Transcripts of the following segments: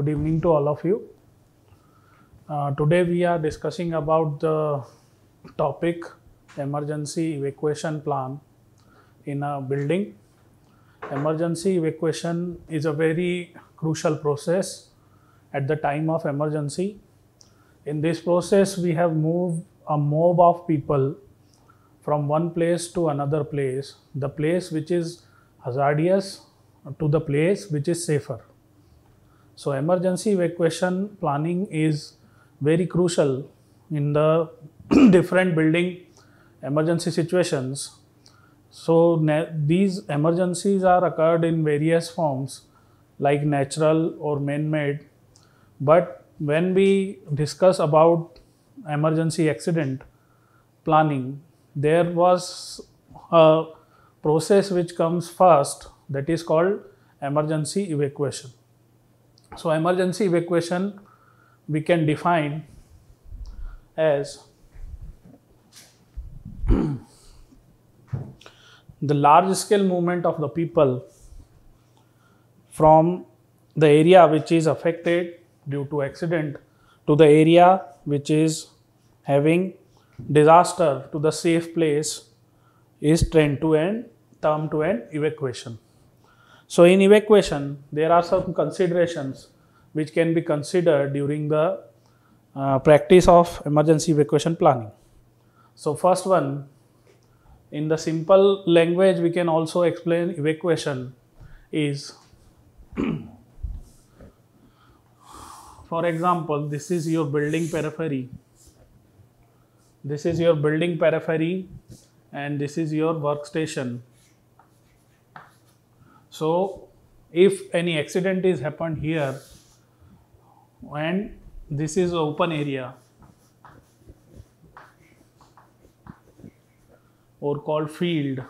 Good evening to all of you. Today we are discussing about the topic emergency evacuation plan in a building. Emergency evacuation is a very crucial process at the time of emergency. In this process, we have moved a mob of people from one place to another place, the place which is hazardous to the place which is safer. So emergency evacuation planning is very crucial in the different building emergency situations. So these emergencies are occurred in various forms like natural or man-made. But when we discuss about emergency accident planning, there was a process which comes first, that is called emergency evacuation. So emergency evacuation we can define as the large scale movement of the people from the area which is affected due to accident to the area which is having disaster to the safe place is termed to an evacuation. So in evacuation, there are some considerations which can be considered during the practice of emergency evacuation planning. So first one, in the simple language we can also explain evacuation is, for example, this is your building periphery. This is your building periphery and this is your workstation. So if any accident is happened here and this is open area or called field,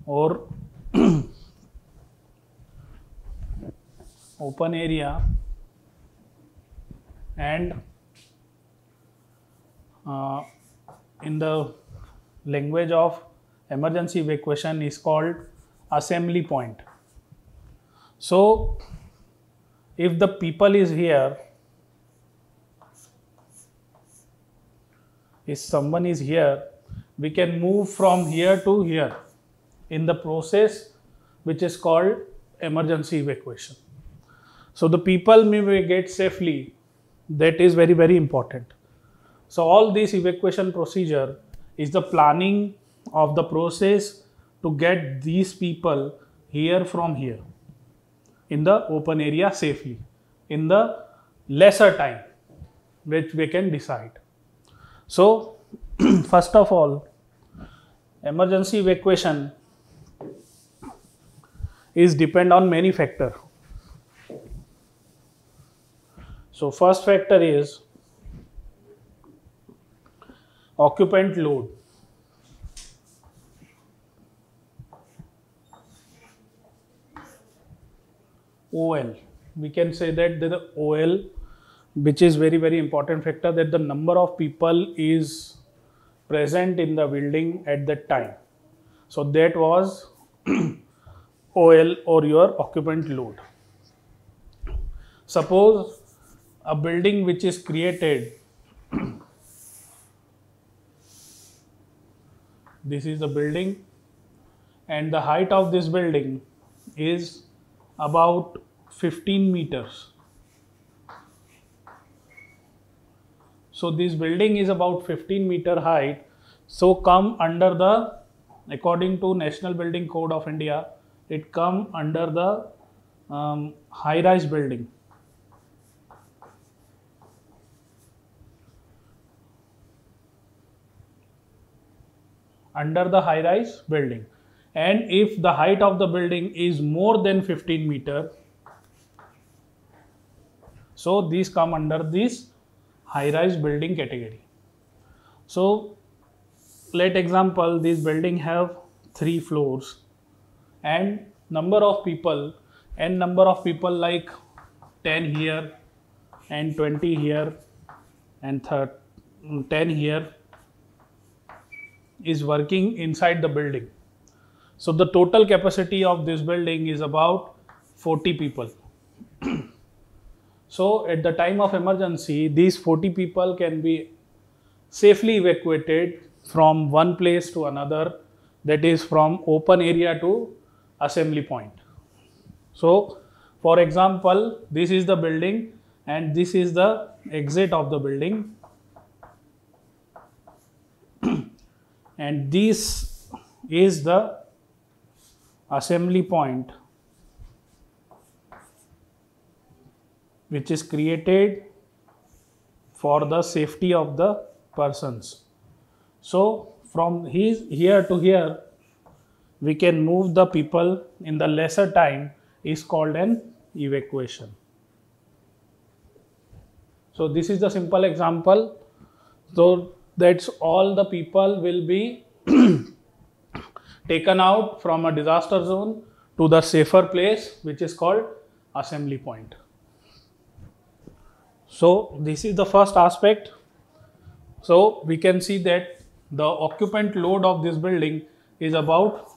or open area, and in the language of emergency evacuation is called assembly point. So if the people is here, if someone is here, we can move from here to here in the process which is called emergency evacuation. So the people may get safely, that is very, very important. So all this evacuation procedure is the planning of the process to get these people here from here in the open area safely in the lesser time which we can decide. So first of all, emergency evacuation is depend on many factors. So first factor is occupant load. OL. We can say that the OL, which is very, very important factor, that the number of people is present in the building at that time. So that was OL, or your occupant load. Suppose a building which is created, this is the building and the height of this building is about 15 meters. So this building is about 15-meter height. So come under the, according to National Building Code of India, it come under the high-rise building. Under the high-rise building. And if the height of the building is more than 15 meters, so these come under this high-rise building category. So let example, this building have 3 floors and number of people, n number of people like 10 here and 20 here and 10 here is working inside the building. So the total capacity of this building is about 40 people. So at the time of emergency, these 40 people can be safely evacuated from one place to another, that is from open area to assembly point. So for example, this is the building and this is the exit of the building, and this is the assembly point which is created for the safety of the persons. So from here to here we can move the people in the lesser time, is called an evacuation. So this is the simple example. So that's all the people will be taken out from a disaster zone to the safer place, which is called assembly point. So this is the first aspect. So we can see that the occupant load of this building is about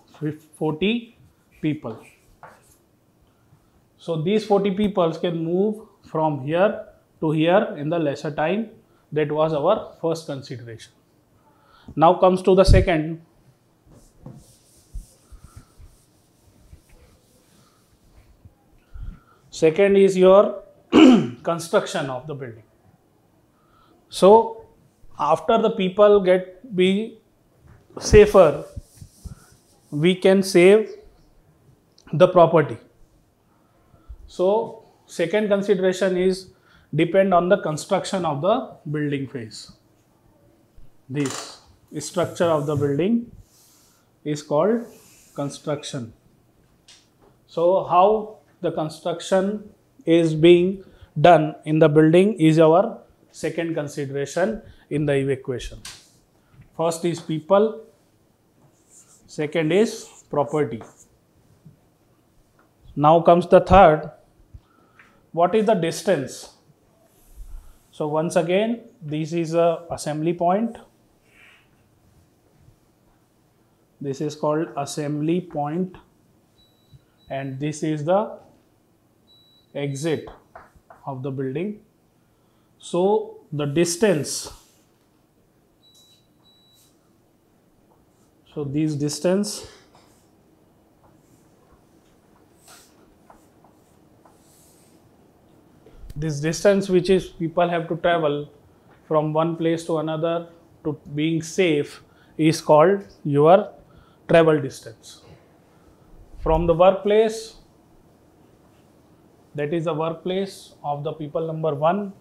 40 people. So these 40 people can move from here to here in the lesser time. That was our first consideration. Now comes to the second. Second is your construction of the building. So after the people be safer, we can save the property. So second consideration is depend on the construction of the building phase. This structure of the building is called construction. So how the construction is being done in the building is our second consideration in the evacuation. First is people, second is property. Now comes the third. What is the distance? So once again, this is a assembly point. This is called assembly point, and this is the exit of the building. So the distance, so this distance which is people have to travel from one place to another to being safe is called your travel distance. From the workplace, that is the workplace of the people number 1,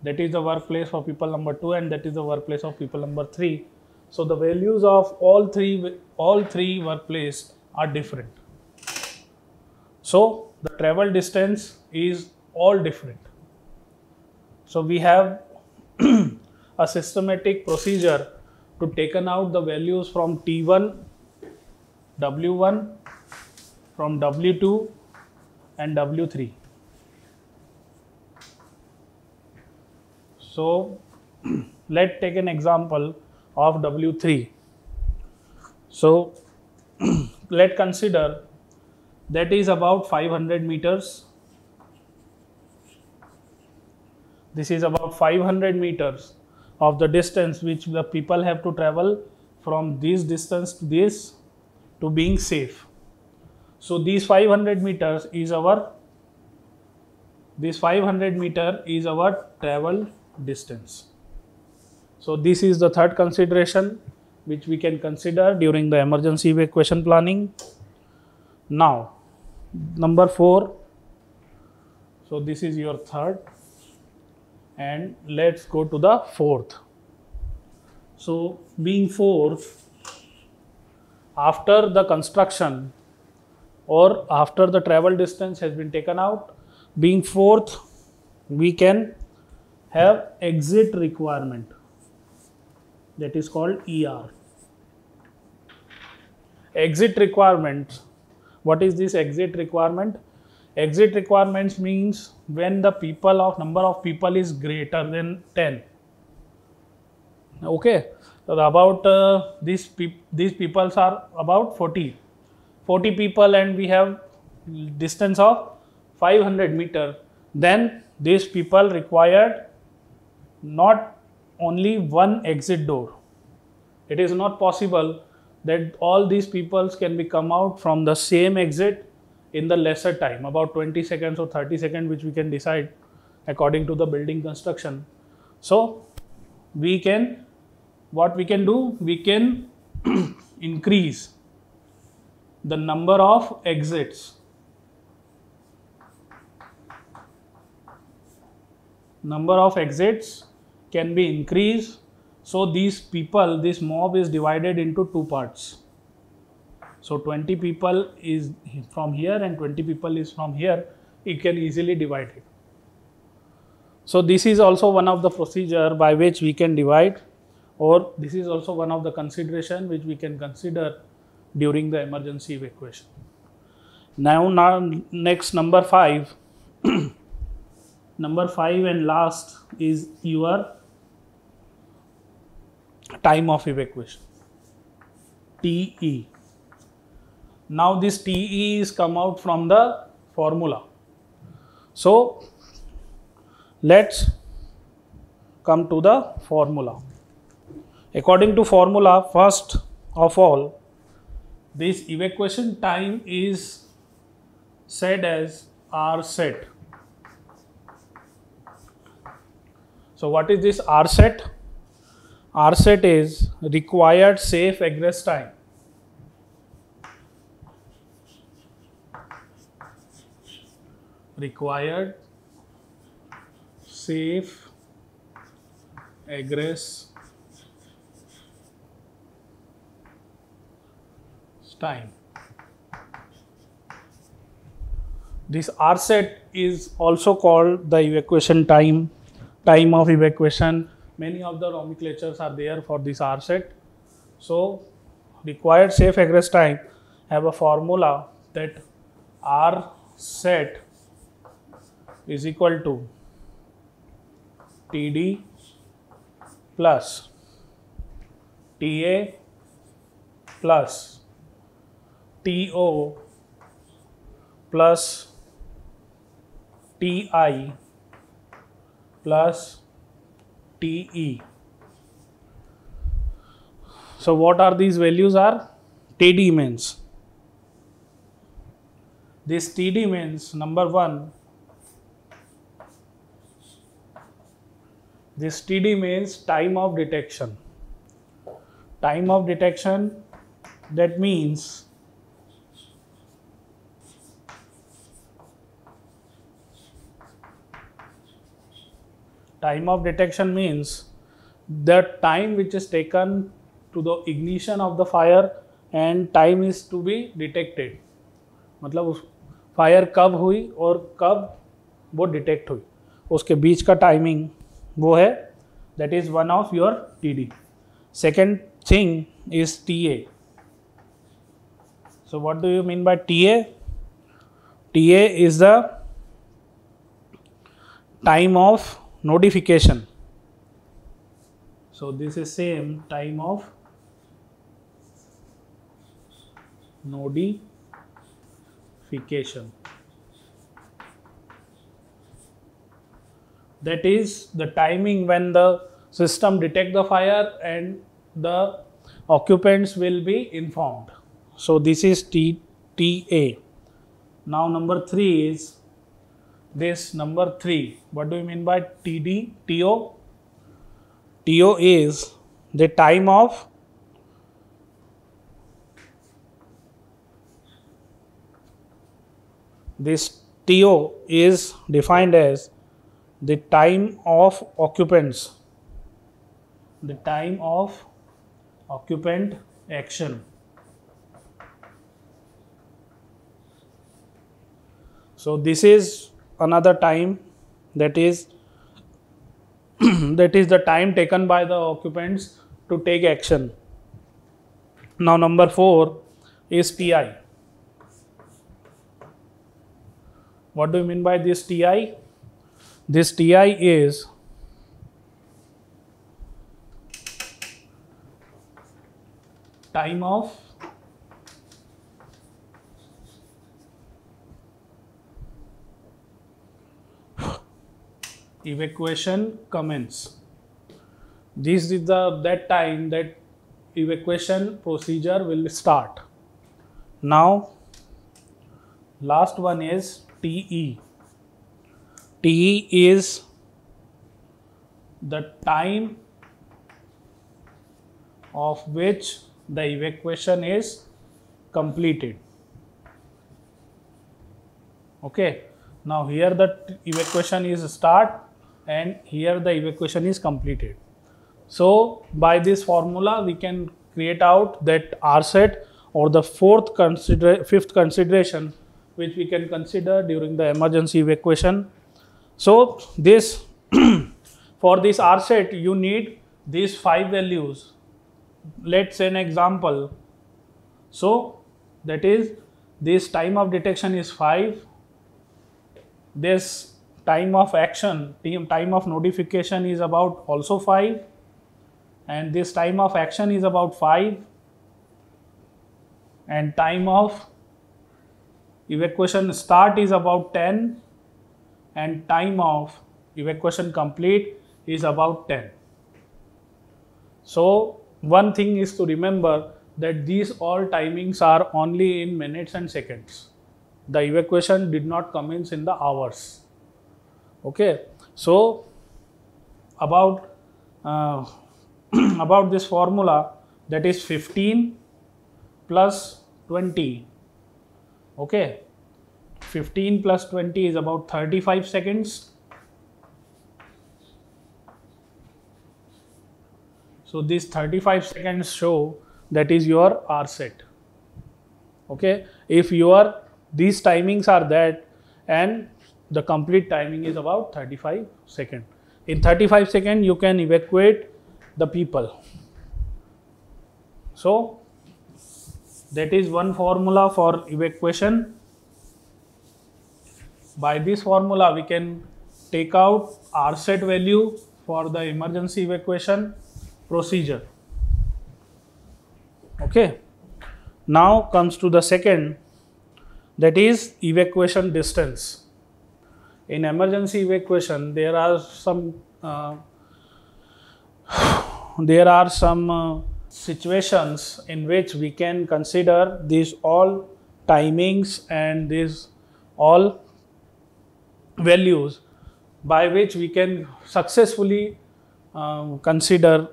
that is the workplace for people number 2, and that is the workplace of people number 3. So the values of all three workplace are different. So the travel distance is all different. So we have a systematic procedure to taken out the values from T1, W1, from W2 and W3. So let's take an example of W3. So let's consider that is about 500 meters. This is about 500 meters of the distance which the people have to travel from this distance to this to being safe. So these 500 meters is our travel distance. So this is the third consideration which we can consider during the emergency evacuation planning. Now number 4. So this is your third, and let's go to the fourth. So being fourth, after the construction or after the travel distance has been taken out, being fourth, we can have exit requirement, that is called ER. Exit requirement. What is this exit requirement? Exit requirements means when the number of people is greater than 10. Okay, so about these peoples are about 40. 40 people and we have distance of 500 meter, then these people required not only one exit door. It is not possible that all these peoples can be come out from the same exit in the lesser time, about 20 seconds or 30 seconds, which we can decide according to the building construction. So we can, what we can do, we can increase the number of exits. Number of exits can be increased. So these people, this mob is divided into two parts. So 20 people is from here and 20 people is from here. You can easily divide it. So this is also one of the procedure by which we can divide, or this is also one of the consideration which we can consider during the emergency evacuation. Now next, number 5. Number 5 and last is your time of evacuation, TE. Now this TE is come out from the formula. So let's come to the formula. According to formula, first of all, this evacuation time is said as R set. So what is this R set? R set is required safe egress time. Required safe egress time. This R set is also called the evacuation time, time of evacuation. Many of the nomenclatures are there for this R set. So required safe egress time have a formula that R set is equal to TD plus TA plus TO plus TI plus TE. So what are these values are? TD means, this TD means, number 1, this TD means time of detection. Time of detection, that means time of detection means the time which is taken to the ignition of the fire and time is to be detected. मतलब fire कब हुई और कब वो detect हुई, उसके बीच का timing वो है, that is one of your TD. Second thing is TA. So what do you mean by TA? TA is the time of notification. So this is same time of notification. That is the timing when the system detect the fire and the occupants will be informed. So this is TA. Now number 3 is this number 3. What do you mean by TD? TO? TO is the time of this TO is defined as the time of occupants, the time of occupant action. So this is another time, that is that is the time taken by the occupants to take action. Now number 4 is TI. What do you mean by this TI? This TI is time of evacuation commence. This is that time that evacuation procedure will start. Now last one is TE. TE is the time of which the evacuation is completed. Okay, now here the evacuation is start and here the evacuation is completed. So by this formula we can create out that R set, or the fifth consideration which we can consider during the emergency evacuation. So this for this R set you need these 5 values. Let's say an example. So that is, this time of detection is 5, this time of action, time of notification is about also 5, and this time of action is about 5, and time of evacuation start is about 10, and time of evacuation complete is about 10. So one thing is to remember that these all timings are only in minutes and seconds. The evacuation did not commence in the hours. Okay, so about about this formula, that is 15 plus 20. Okay, 15 plus 20 is about 35 seconds. So these 35 seconds show that is your R set. Okay, if these timings are that, and the complete timing is about 35 seconds. In 35 seconds you can evacuate the people. So that is one formula for evacuation. By this formula we can take out R set value for the emergency evacuation procedure. Okay, now comes to the second, that is evacuation distance. In emergency evacuation there are some situations in which we can consider these all timings and these all values by which we can successfully consider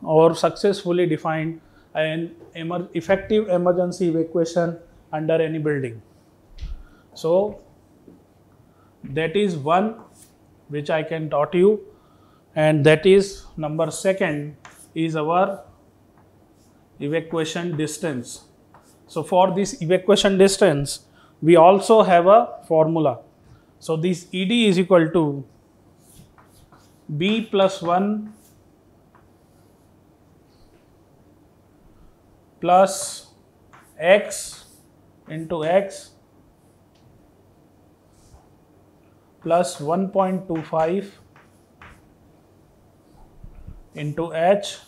or successfully define an effective emergency evacuation under any building. So that is one which I can taught you, and that is number second is our evacuation distance. So for this evacuation distance we also have a formula. So this ED is equal to B plus 1 plus X into X plus 1.25 into H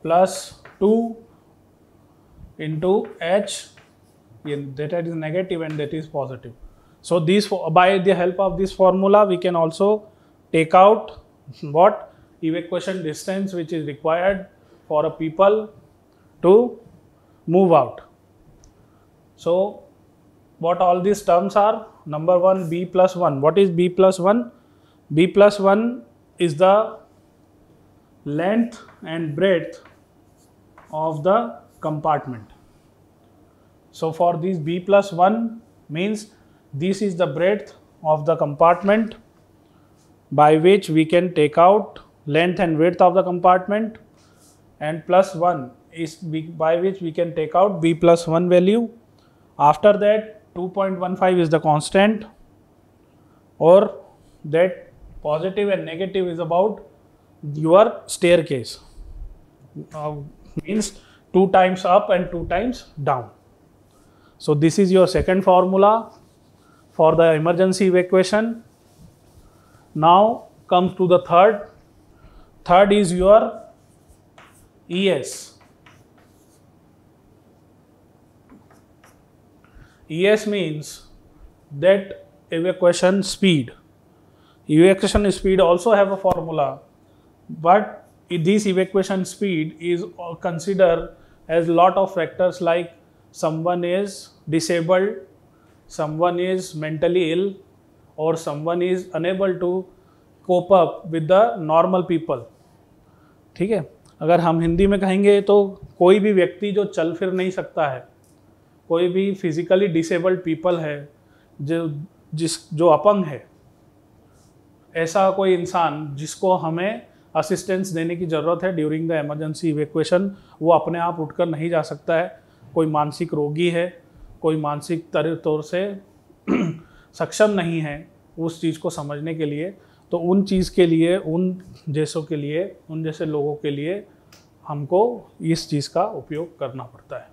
plus 2 into H, that is negative and that is positive. So these, by the help of this formula we can also take out what evacuation distance which is required for a people to move out. So what all these terms are? Number one, B plus 1. What is B plus 1? B plus 1 is the length and breadth of the compartment. So for this B plus 1 means this is the breadth of the compartment by which we can take out length and width of the compartment, and plus 1 is by which we can take out B plus 1 value. After that 2.15 is the constant, or that positive and negative is about your staircase, means 2 times up and 2 times down. So this is your second formula for the emergency evacuation. Now comes to the third. Third is your ES. ES means that evacuation speed. Evacuation speed also have a formula, but this evacuation speed is considered as lot of factors like someone is disabled, someone is mentally ill, or someone is unable to cope up with the normal people. ठीक है, अगर हम हिंदी में कहेंगे तो कोई भी व्यक्ति जो चल फिर नहीं सकता है, कोई भी फिजिकली डिसेबल्ड पीपल है, जो अपंग है, ऐसा कोई इंसान जिसको हमें असिस्टेंस देने की ज़रूरत है ड्यूरिंग द इमरजेंसी इवैक्यूएशन, वो अपने आप उठकर नहीं जा सकता है, कोई मानसिक रोगी है, कोई मानसिक तौर से सक्षम नहीं है उस चीज़ को समझने के लिए, तो उन चीज़ के लिए, उन जैसों के लिए, उन जैसे लोगों के लिए हमको इस चीज़ का उपयोग करना पड़ता है।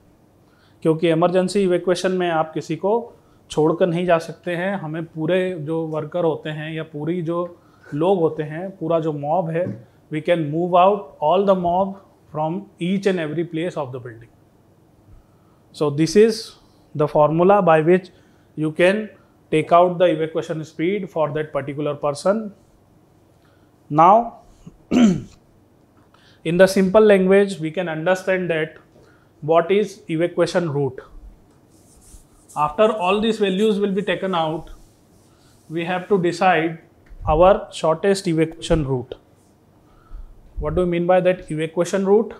क्योंकि इमरजेंसी इवैक्यूएशन में आप किसी को छोड़कर नहीं जा सकते हैं, हमें पूरे जो वर्कर होते हैं या पूरी जो लोग होते हैं, पूरा जो मॉब है, we can move out all the mob from each and every place of the building. So this is the formula by which you can take out the evacuation speed for that particular person. Now in the simple language we can understand that what is evacuation route. After all these values will be taken out, we have to decide our shortest evacuation route. What do you mean by that evacuation route?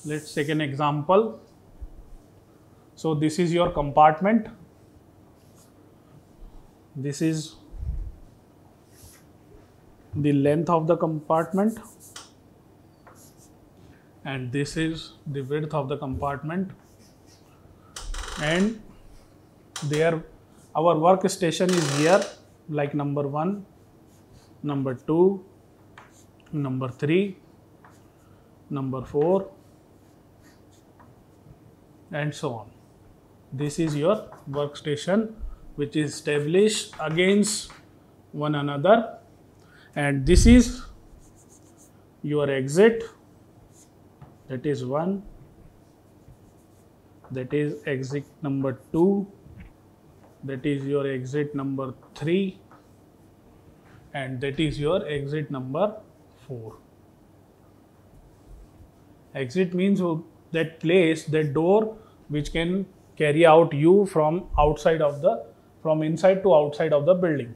Let's take an example. So this is your compartment. This is the length of the compartment, and this is the width of the compartment, and there our workstation is here, like number 1, number 2, number 3, number 4, and so on. This is your workstation which is established against one another, and this is your exit, that is 1, that is exit number 2, that is your exit number 3, and that is your exit number 4. Exit means that place, that door which can carry out you from inside to outside of the building.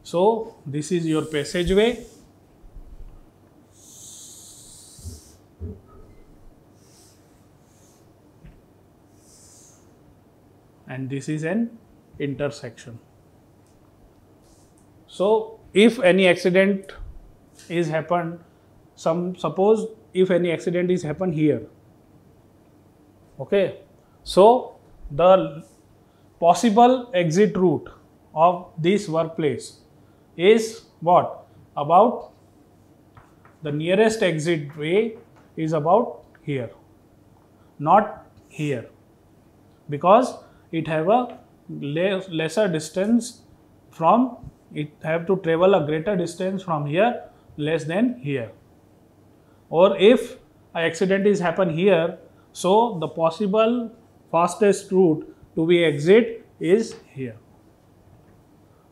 So this is your passageway, and this is an intersection. So if any accident is happened, suppose if any accident is happened here, okay, so the possible exit route of this workplace is what? About the nearest exit way is about here, not here, because it have a lesser distance from, it have to travel a greater distance from here less than here. Or if an accident is happen here, so the possible fastest route to be exit is here.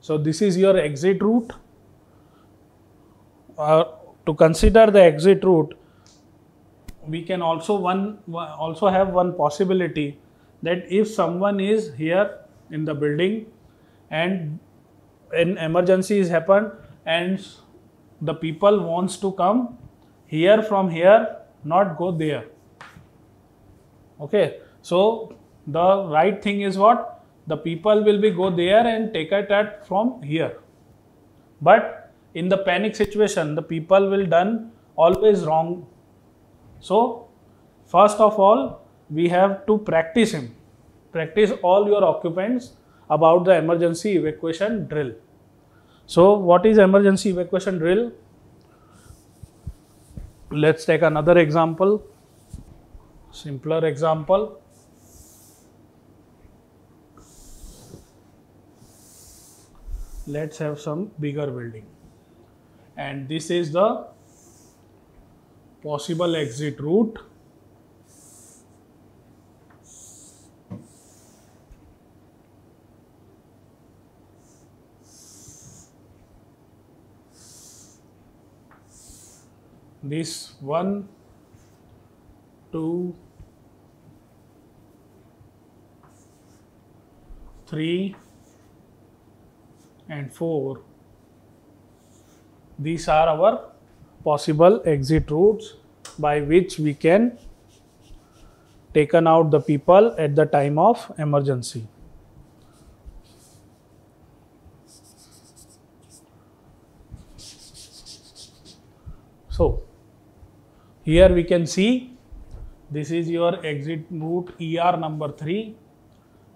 So this is your exit route. To consider the exit route, we can also have one possibility, that if someone is here in the building and an emergency is happened and the people wants to come here from here, not go there. Okay, so the right thing is what? The people will be go there and take it at from here. But in the panic situation, the people will done always wrong. So first of all, we have to practice him. Practice all your occupants about the emergency evacuation drill. So what is emergency evacuation drill? Let's take another example, simpler example. Let's have some bigger building, and this is the possible exit route. this 1, 2, 3 and 4. These are our possible exit routes by which we can taken out the people at the time of emergency. So here we can see this is your exit route ER number 3,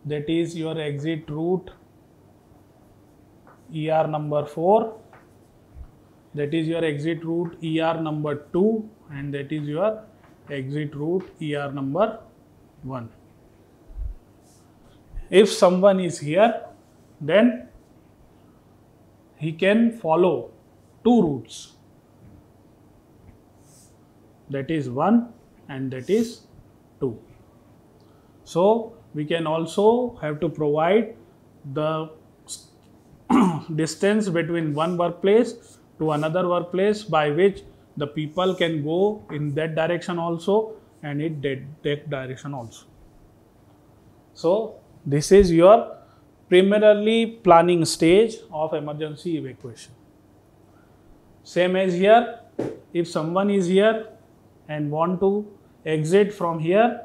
that is your exit route ER number 4, that is your exit route ER number 2, and that is your exit route ER number 1. If someone is here, then he can follow 2 routes, that is 1 and that is 2. So we can also have to provide the distance between one workplace to another workplace by which the people can go in that direction also and in that direction also. So this is your primarily planning stage of emergency evacuation. Same as here, if someone is here and want to exit from here,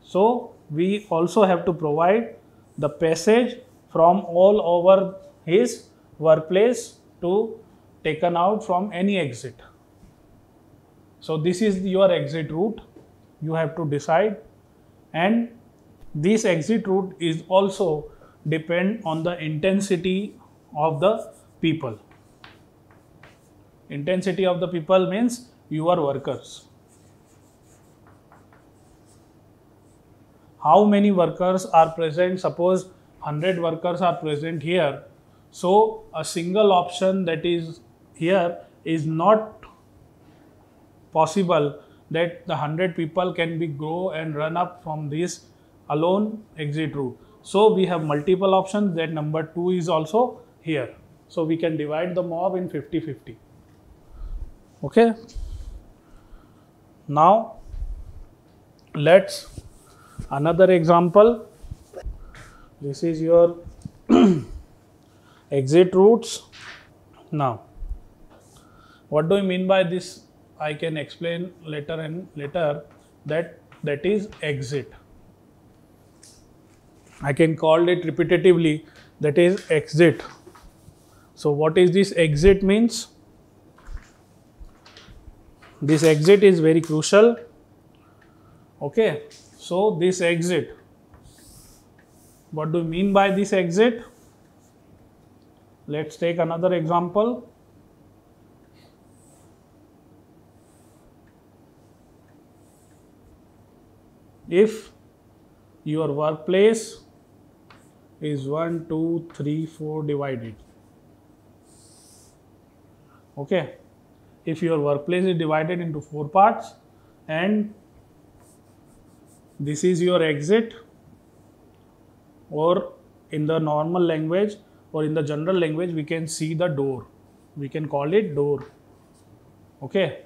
so we also have to provide the passage from all over his workplace to taken out from any exit. So this is your exit route you have to decide, and this exit route is also depend on the intensity of the people. Intensity of the people means your workers. How many workers are present? Suppose 100 workers are present here. So a single option that is here is not possible that the 100 people can be go and run up from this alone exit route. So we have multiple options, that number 2 is also here. So we can divide the mob in 50-50. Okay. Now let's another example. This is your exit routes. Now what do I mean by this? I can explain later and later that is exit. I can call it repetitively, that is exit. So what is this exit means? This exit is very crucial. Okay, so this exit, what do you mean by this exit? Let's take another example. If your workplace is 1, 2, 3, 4 divided. Okay, if your workplace is divided into 4 parts and this is your exit, or in the normal language or in the general language we can see the door, we can call it door. Okay,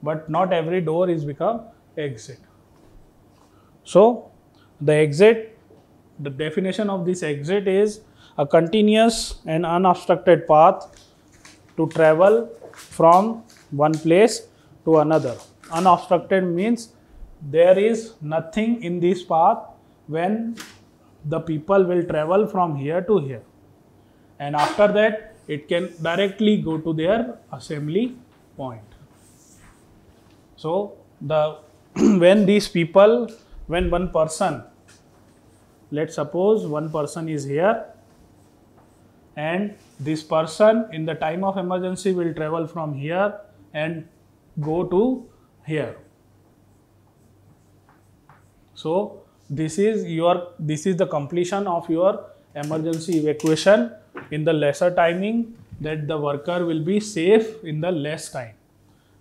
but not every door is become exit. So the exit, the definition of this exit is a continuous and unobstructed path to travel from one place to another. Unobstructed means there is nothing in this path when the people will travel from here to here, and after that it can directly go to their assembly point. So the when these people, when one person, let's suppose one person is here and this person in the time of emergency will travel from here and go to here. So this is the completion of your emergency evacuation in the lesser timing, that the worker will be safe in the less time.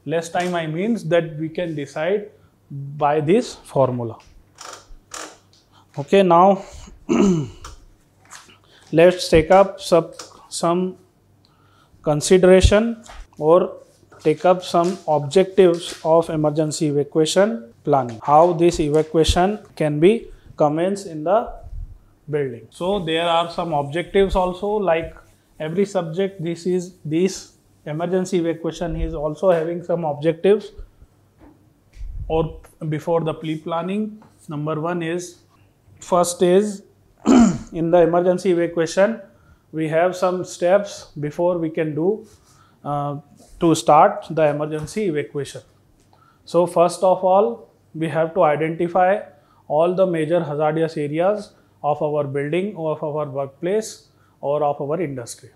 Less time I means that we can decide by this formula. Okay, now let's take up some consideration or take up some objectives of emergency evacuation planning. How this evacuation can be commenced in the building. So there are some objectives also, like every subject, this emergency evacuation is also having some objectives or before the pre-planning. Number one is, first is in the emergency evacuation, we have some steps before we can do to start the emergency evacuation. So first of all, we have to identify all the major hazardous areas of our building or of our workplace or of our industry.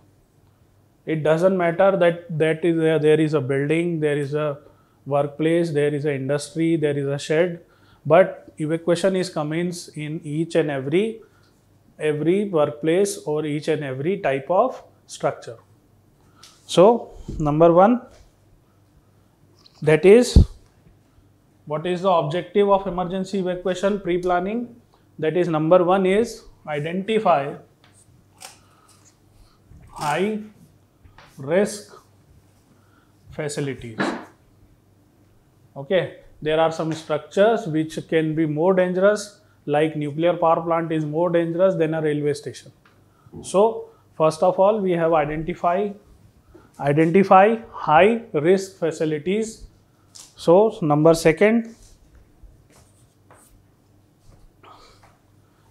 It doesn't matter that there is a building, there is a workplace, there is an industry, there is a shed, but evacuation is commenced in each and every workplace or each and every type of structure. So number one, that is, what is the objective of emergency evacuation pre-planning? That is, number one is identify high risk facilities. Okay, there are some structures which can be more dangerous, like nuclear power plant is more dangerous than a railway station. So first of all, we have identify high risk facilities. So number second,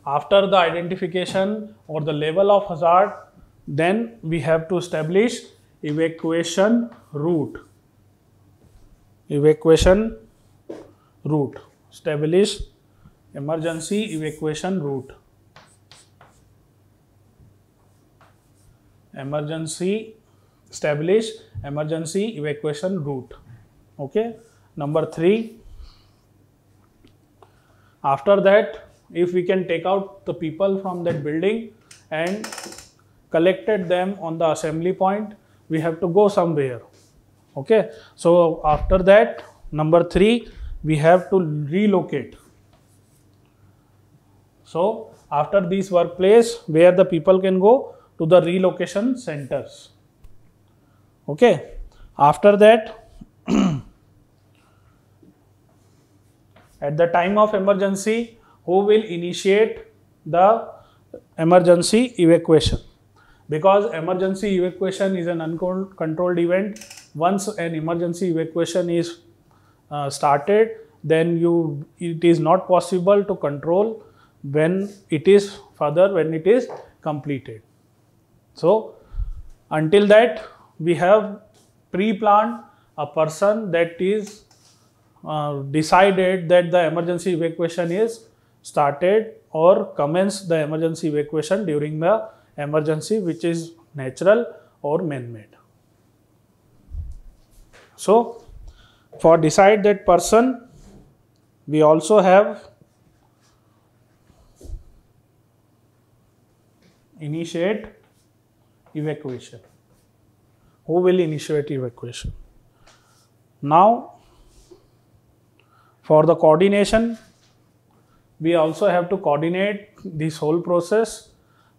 after the identification or the level of hazard, then we have to establish evacuation route. Establish emergency evacuation route. Establish emergency evacuation route. Okay. Number three, after that, if we can take out the people from that building and collected them on the assembly point, we have to go somewhere. Okay. So after that, number three, we have to relocate. So after this workplace, where the people can go to the relocation centers. Okay. After that, at the time of emergency, who will initiate the emergency evacuation? Because emergency evacuation is an uncontrolled event. Once an emergency evacuation is started, then it is not possible to control when it is completed. So until that, we have pre-planned a person that is decided that the emergency evacuation is started or commenced the emergency evacuation during the emergency, which is natural or man-made. So for decide that person, we also have initiate evacuation. Who will initiate evacuation? Now, for the coordination, we also have to coordinate this whole process,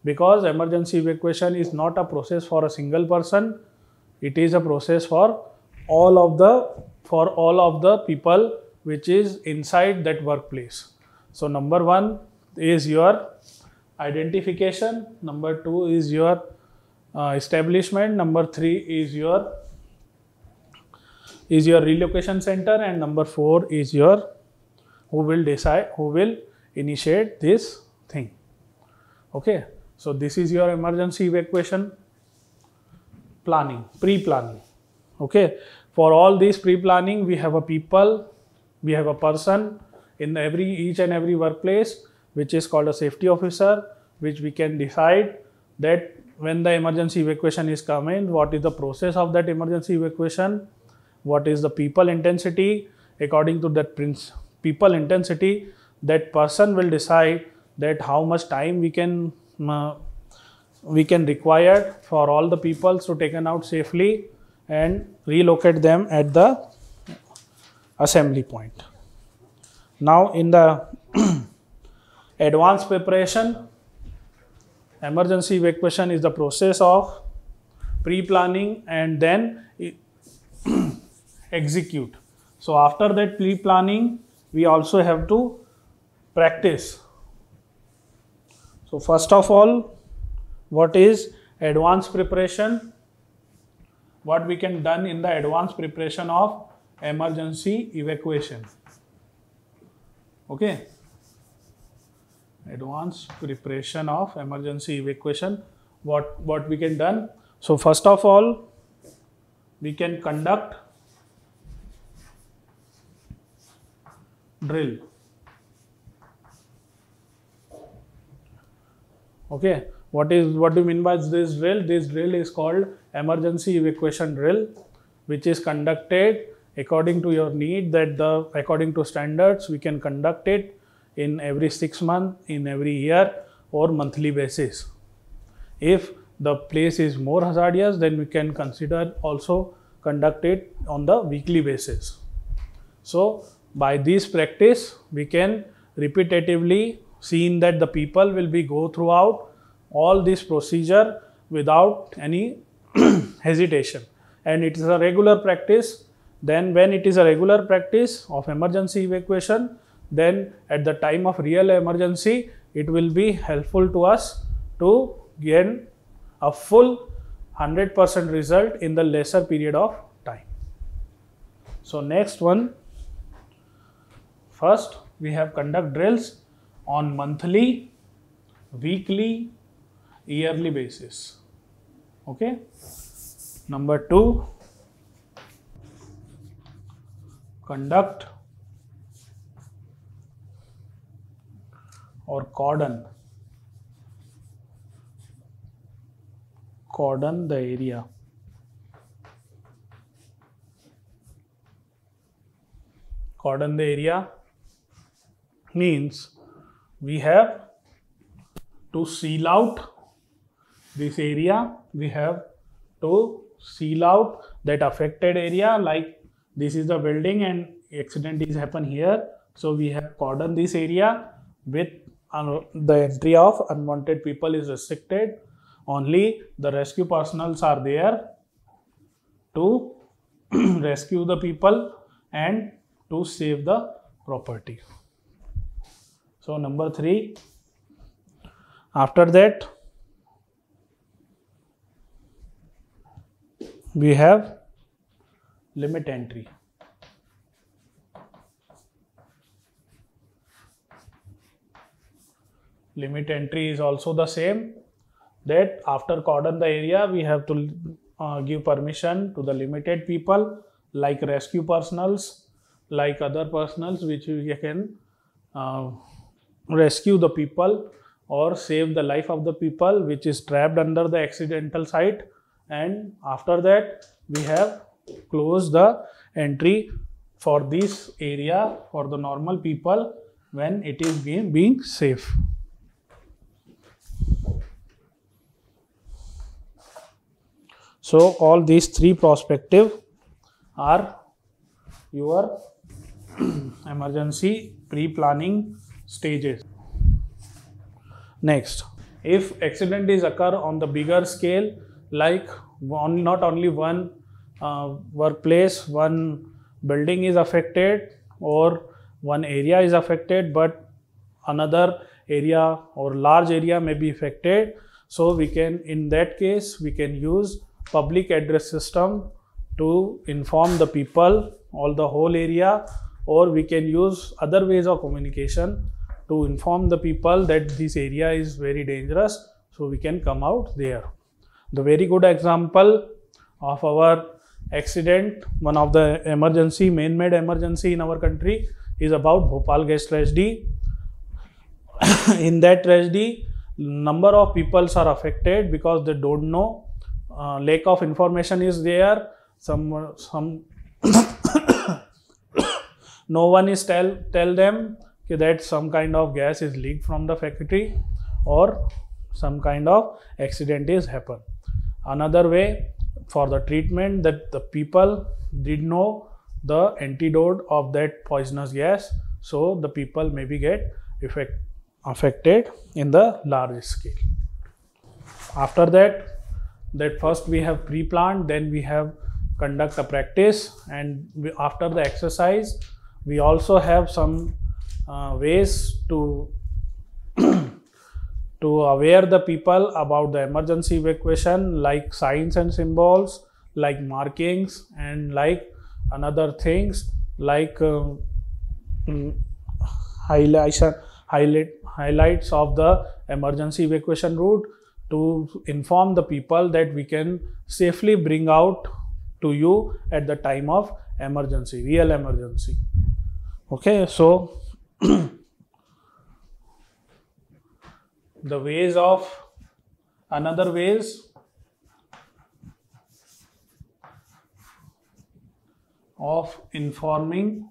because emergency evacuation is not a process for a single person. It is a process for all of the people which is inside that workplace. So number one is your identification, number two is your establishment, number three is your relocation center, and number four is your who will initiate this thing. Okay, so this is your emergency evacuation planning, pre-planning. Okay, for all this pre-planning, we have a person in each and every workplace, which is called a safety officer, which we can decide that when the emergency evacuation is coming, what is the process of that emergency evacuation, what is the people intensity. According to that people intensity, that person will decide that how much time we can require for all the people to taken out safely and relocate them at the assembly point. Now in the advanced preparation, emergency evacuation is the process of pre-planning, and then execute. So after that pre-planning, we also have to practice. So first of all, what is advanced preparation? What we can done in the advanced preparation of emergency evacuation. Okay. Advanced preparation of emergency evacuation. What we can done? So first of all, we can conduct drill. Okay, what do you mean by this drill? This drill is called emergency evacuation drill, which is conducted according to your need, according to standards. We can conduct it in every 6 months, in every year, or monthly basis. If the place is more hazardous, then we can consider also conduct it on the weekly basis. So by this practice, we can repetitively see that the people will be go throughout all this procedure without any hesitation, and it is a regular practice. Then when it is a regular practice of emergency evacuation, then at the time of real emergency, it will be helpful to us to gain a full 100% result in the lesser period of time. So next one, first we have conduct drills on monthly, weekly, yearly basis. Okay. Number 2, conduct or cordon the area. Cordon the area means we have to seal out this area. We have to seal out that affected area, like this is the building and accident is happen here. So we have cordon this area with the entry of unwanted people is restricted. Only the rescue personnel are there to rescue the people and to save the property. So number 3, after that we have limit entry. Limit entry is also the same, that after cordon the area, we have to give permission to the limited people, like rescue personals, like other personals, which we can rescue the people or save the life of the people which is trapped under the accidental site. And after that, we have closed the entry for this area for the normal people when it is being safe. So all these 3 perspectives are your emergency pre-planning stages. Next, if accident is occur on the bigger scale, like not only one workplace, one building is affected or one area is affected, but another area or large area may be affected. So we can, in that case, we can use public address system to inform the people all the whole area, or we can use other ways of communication to inform the people that this area is very dangerous, so we can come out there. The very good example of our accident, one of the emergency, man-made emergency in our country, is about Bhopal gas tragedy. In that tragedy, number of people are affected because they don't know, lack of information is there, some no one is tell them that some kind of gas is leaked from the factory or some kind of accident is happen. Another way for the treatment, that the people did know the antidote of that poisonous gas, so the people maybe get affected in the large scale. After that first we have pre-planned, then we have conduct a practice, and after the exercise we also have some ways to to aware the people about the emergency evacuation, like signs and symbols, like markings, and like another things like highlights of the emergency evacuation route, to inform the people that we can safely bring out to you at the time of emergency, real emergency. Okay, so the ways of another ways of informing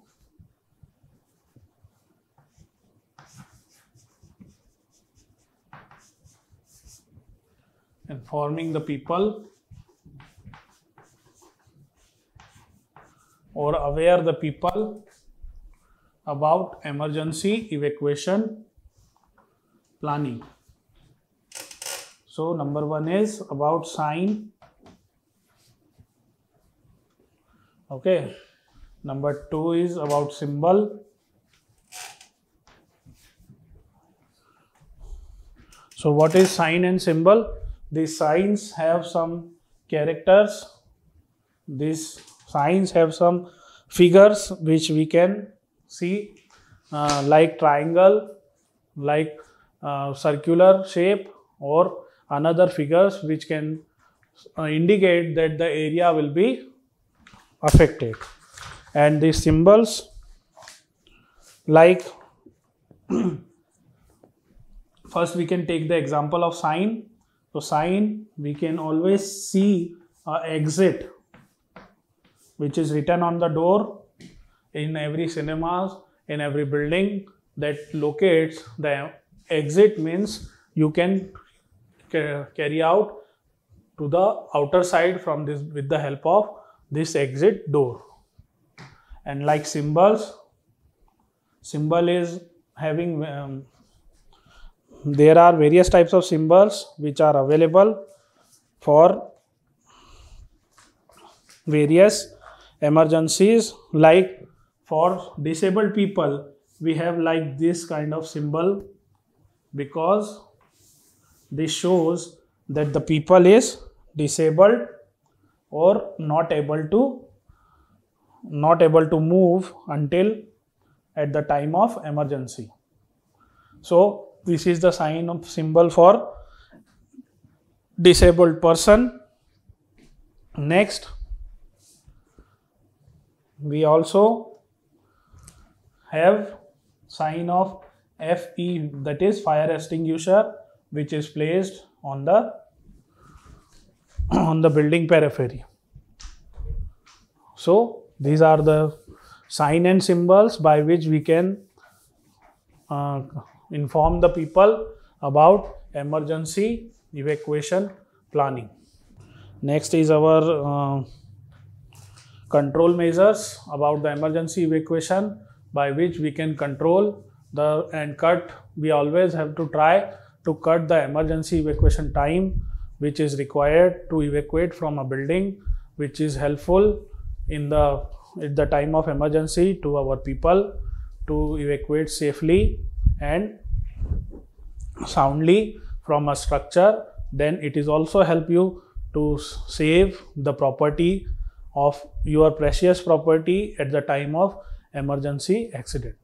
the people or aware the people about emergency evacuation planning. So number one is about sign. Okay. Number two is about symbol. So what is sign and symbol? These signs have some characters. These signs have some figures which we can see, like triangle, like circular shape, or another figures which can indicate that the area will be affected. And these symbols, like first we can take the example of sign. So sign, we can always see an exit which is written on the door in every cinemas, in every building, that locates the exit, means you can carry out to the outer side from this with the help of this exit door. And like symbols, symbol is having there are various types of symbols which are available for various emergencies. Like for disabled people, we have like this kind of symbol, because this shows that the people is disabled or not able to move until at the time of emergency. So this is the sign of symbol for disabled person. Next, we also have sign of FE, that is fire extinguisher, which is placed on the building periphery. So these are the sign and symbols by which we can inform the people about emergency evacuation planning. Next is our control measures about the emergency evacuation, by which we can control and cut. We always have to try to cut the emergency evacuation time which is required to evacuate from a building, which is helpful at the time of emergency to our people to evacuate safely and soundly from a structure. Then it is also help you to save the property of your precious property at the time of emergency accident.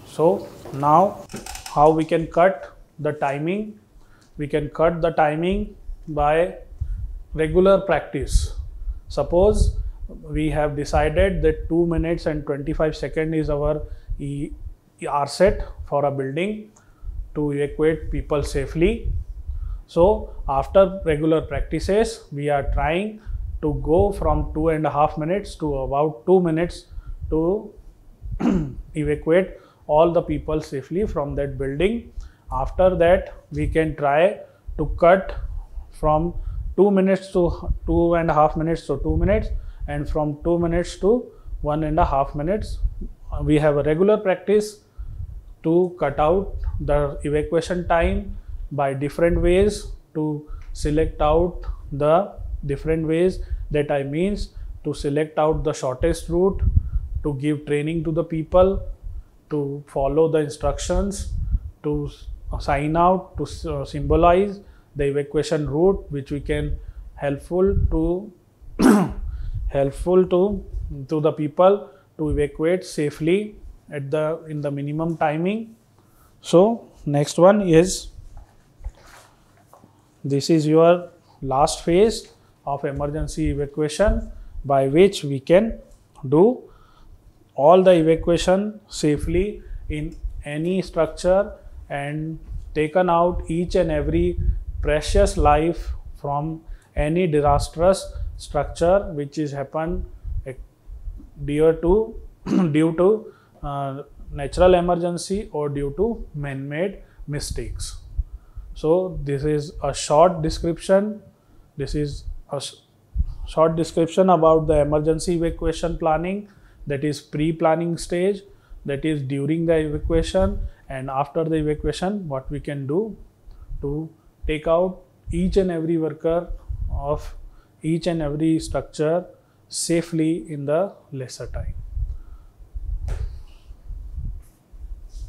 So now how we can cut the timing? We can cut the timing by regular practice. Suppose we have decided that 2 minutes and 25 seconds is our RSET for a building to evacuate people safely. So after regular practices, we are trying to go from 2.5 minutes to about 2 minutes to evacuate all the people safely from that building. After that, we can try to cut from 2 minutes to 2.5 minutes to 2 minutes, and from 2 minutes to 1.5 minutes. We have a regular practice to cut out the evacuation time by different ways, to select out the different ways That I means to select out the shortest route, to give training to the people, to follow the instructions, to sign out, to symbolize the evacuation route, which we can helpful to helpful to the people to evacuate safely at the in the minimum timing. So next one is, this is your last phase of emergency evacuation, by which we can do all the evacuation safely in any structure and taken out each and every precious life from any disastrous structure which is happened due to due to natural emergency or due to man-made mistakes. So this is a short description. This is a short description about the emergency evacuation planning, that is pre-planning stage, that is during the evacuation, and after the evacuation what we can do to take out each and every worker of each and every structure safely in the lesser time.